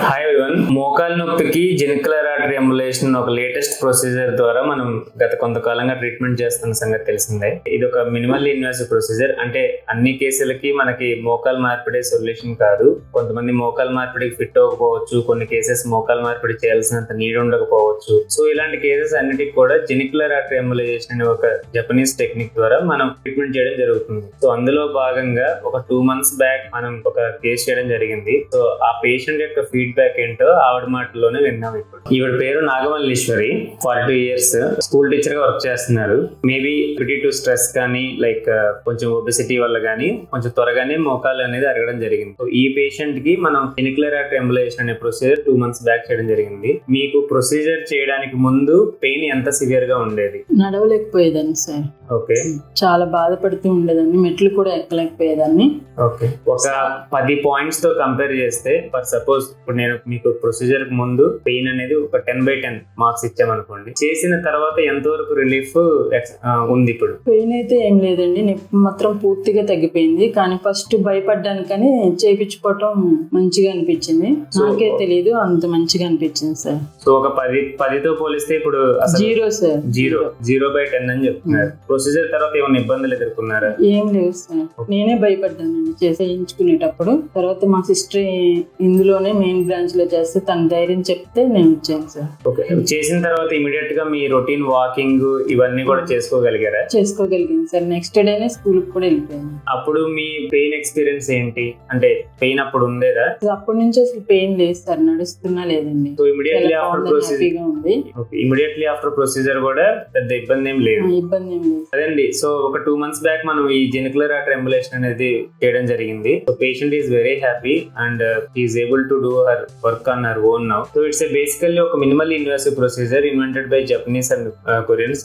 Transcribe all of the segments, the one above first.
Hi everyone. మోకాలు నొప్పికి జెనిక్యులర్ artery ఎంబోలిజేషన్ ఒక లేటెస్ట్ ప్రొసీజర్ ద్వారా మనం గత కొంతకాలంగా ట్రీట్మెంట్ చేస్తున్న సంగతి తెలిసిందే. ఇది ఒక మినిమల్ ఇన్వాసివ్ ప్రొసీజర్. అంటే అన్ని కేసులకి మనకి మోకాలు మార్పిడి సొల్యూషన్ కాదు. కొంతమంది మోకాలు మార్పిడికి ఫిట్ అవ్వకపోవచ్చు, కొన్ని కేసెస్ మోకాలు మార్పిడి చేయాల్సినంత నీడ్ ఉండకపోవచ్చు. సో ఇలాంటి కేసెస్ అన్నిటికి కూడా జెనిక్యులర్ ఆర్టరీ ఎంబోలిజేషన్ అనే ఒక జపనీస్ టెక్నిక్ ద్వారా మనం ట్రీట్మెంట్ చేయడం జరుగుతుంది. సో అందులో భాగంగా ఒక 2 months బ్యాక్ మనం ఒక కేసు చేయడం జరిగింది. సో ఆ పేషెంట్ యొక్క ఫీడ్బ్యాక్ ఏంటో ఆవిడ మాటల్లోనే విన్నాం. ఇప్పుడు ఈవిడ పేరు నాగమల్లీశ్వరి, 42 years, స్కూల్ టీచర్ గా వర్క్ చేస్తున్నారు. మేబీ టు స్ట్రెస్ కానీ కొంచెం ఒబెసిటీ వల్ల కానీ కొంచెం త్వరగానే మోకాలు అనేది అరగడం జరిగింది. సో ఈ పేషెంట్ కి మనం జెనిక్యులర్ ఆర్టరీ ఎంబోలిజేషన్ అనే ప్రొసీజర్ 2 months బ్యాక్ చేయడం జరిగింది. మీకు ప్రొసీజర్ చేయడానికి ముందు పెయిన్ ఎంత సివియర్ గా ఉండేది? నడవలేకపోయేదాన్ని సార్. ఓకే, చాలా బాధపడుతూ ఉండేదాన్ని, మెట్లు కూడా ఎక్కలేకపోయేదాన్ని. ఓకే, ఒక 10 points తో కంపేర్ చేస్తే, ఫర్ సపోజ్ ఇప్పుడు నేను మీకు ప్రొసీజర్ కు ముందు పెయిన్ అనేది ఒక 10/10 మార్క్స్ ఇచ్చామనుకోండి, చేసిన తర్వాత ఎంతవరకు రిలీఫ్ ఉంది? ఇప్పుడు పెయిన్ అయితే ఏం లేదండి, నొప్పి మాత్రం పూర్తిగా తగ్గిపోయింది. కానీ ఫస్ట్ భయపడ్డానికని చేయించుకోవటం మంచిగా అనిపించింది. నాకే తెలియదు, అంత మంచిగా అనిపించింది సార్. సో ఒక 10తో పోలిస్తే ఇప్పుడు 0 సార్. 0/10 అని చెప్తున్నారు. ప్రొసీజర్ తర్వాత ఏమైనా ఇబ్బందులు ఎదుర్కొన్నారా? ఏం లేవు సార్, నేనే భయపడ్డానండి చేయించుకునేటప్పుడు. తర్వాత మా సిస్టర్ ఇందులోనే మెయిన్ బ్రాంచ్ లో చేస్తే తన ధైర్యం చెప్తే నేను వచ్చాను సార్. ఓకే, చేసిన తర్వాత ఇమీడియట్ గా మీ రొటీన్ వాకింగ్ ఇవన్నీ కూడా చేసుకోగలిగారా? చేసుకోగలిగాను సార్. నెక్స్ట్ డేనే స్కూల్ కూడా వెళ్ళిపోయాను. అప్పుడు మీ పెయిన్ ఎక్స్పీరియన్స్ ఏంటి? అంటే పెయిన్ అప్పుడు ఉండేదా? అప్పటి నుంచి అసలు పెయిన్ లేదు సార్, నడుస్తున్నా లేదండి. సో ఇమీడియట్లీ ఆఫ్టర్ ప్రొసీజర్ ఉంది. ఓకే, ఇమీడియట్లీ ఆఫ్టర్ ప్రొసీజర్ కూడా పెద్ద ఇబ్బంది ఏం లేదు. ఇబ్బంది ఏం లేదు. అదండి. సో ఒక 2 months బ్యాక్ మనం ఈ జెనిక్యులర్ ఆర్టరీ ఎంబోలిజేషన్ అనేది చేయడం జరిగింది. So patient is very happy and is able to do her work on her own now. So it's basically ఒక minimal invasive procedure invented by Japanese and Koreans.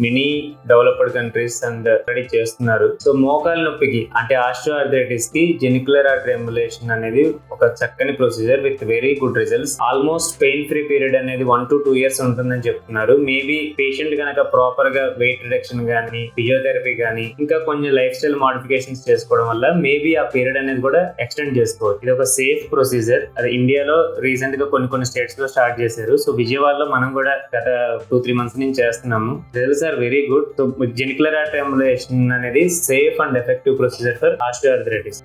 Many developed countries and ready చేస్తున్నారు. So మోకాలు నొప్పికి అంటే osteoarthritis కి జెనిక్యులర్ artery embolisation అనేది ఒక చక్కని procedure with very good results. Almost pain free period అనేది 1 to 2 years ఉంటుందని చెప్తున్నారు. మేబీ పేషెంట్ కనుక ప్రాపర్ గా వెయిట్ రిడక్షన్ గానీ, ఫిజియోథెరపీ గానీ, ఇంకా కొన్ని లైఫ్ స్టైల్ మోడిఫికేషన్స్ చేసుకోవడం వల్ల మేబీ ఆ పీరియడ్ అనేది కూడా ఎక్స్టెండ్ చేసుకోవచ్చు. ఇది ఒక సేఫ్ ప్రొసీజర్. అది ఇండియాలో రీసెంట్ గా కొన్ని స్టేట్స్ లో స్టార్ట్ చేశారు. సో విజయవాడలో మనం కూడా గత 2-3 months నుంచి చేస్తున్నాము. Results are very good. So genicular artery embolisation అనేది safe and effective procedure for osteoarthritis.